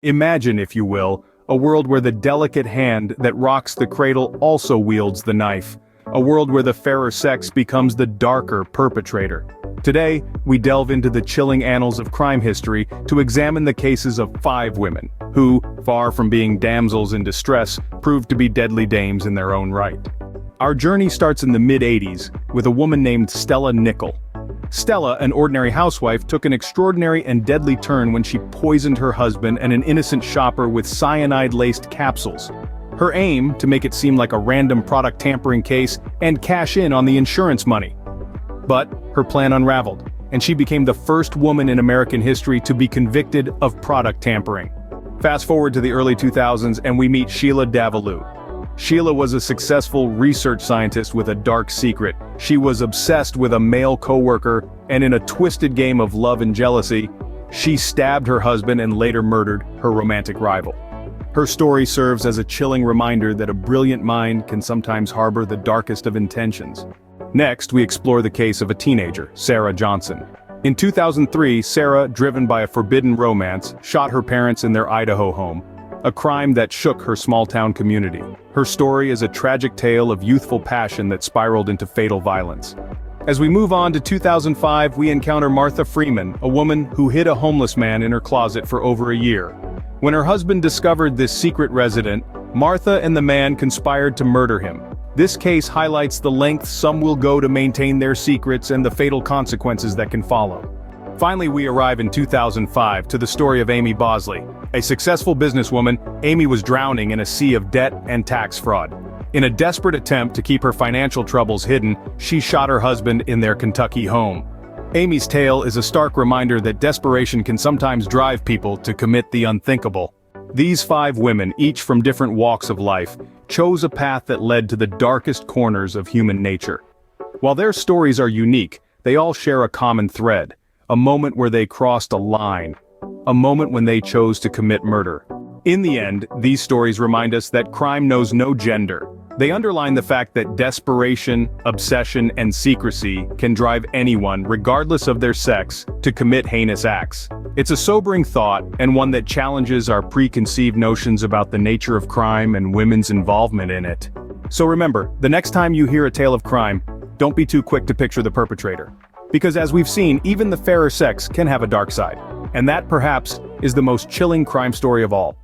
Imagine, if you will, a world where the delicate hand that rocks the cradle also wields the knife. A world where the fairer sex becomes the darker perpetrator. Today, we delve into the chilling annals of crime history to examine the cases of 5 women, who, far from being damsels in distress, proved to be deadly dames in their own right. Our journey starts in the mid-80s, with a woman named Stella Nichol. Stella, an ordinary housewife, took an extraordinary and deadly turn when she poisoned her husband and an innocent shopper with cyanide-laced capsules. Her aim, to make it seem like a random product tampering case and cash in on the insurance money. But her plan unraveled, and she became the first woman in American history to be convicted of product tampering. Fast forward to the early 2000s and we meet Sheila Davalloo. Sheila was a successful research scientist with a dark secret. She was obsessed with a male coworker, and in a twisted game of love and jealousy, she stabbed her husband and later murdered her romantic rival. Her story serves as a chilling reminder that a brilliant mind can sometimes harbor the darkest of intentions. Next, we explore the case of a teenager, Sarah Johnson. In 2003, Sarah, driven by a forbidden romance, shot her parents in their Idaho home. A crime that shook her small-town community. Her story is a tragic tale of youthful passion that spiraled into fatal violence. As we move on to 2005, we encounter Martha Freeman, a woman who hid a homeless man in her closet for over a year. When her husband discovered this secret resident, Martha and the man conspired to murder him. This case highlights the lengths some will go to maintain their secrets and the fatal consequences that can follow. Finally, we arrive in 2005 to the story of Amy Bosley. A successful businesswoman, Amy was drowning in a sea of debt and tax fraud. In a desperate attempt to keep her financial troubles hidden, she shot her husband in their Kentucky home. Amy's tale is a stark reminder that desperation can sometimes drive people to commit the unthinkable. These 5 women, each from different walks of life, chose a path that led to the darkest corners of human nature. While their stories are unique, they all share a common thread. A moment where they crossed a line. A moment when they chose to commit murder. In the end, these stories remind us that crime knows no gender. They underline the fact that desperation, obsession, and secrecy can drive anyone, regardless of their sex, to commit heinous acts. It's a sobering thought, and one that challenges our preconceived notions about the nature of crime and women's involvement in it. So remember, the next time you hear a tale of crime, don't be too quick to picture the perpetrator. Because as we've seen, even the fairer sex can have a dark side. And that, perhaps, is the most chilling crime story of all.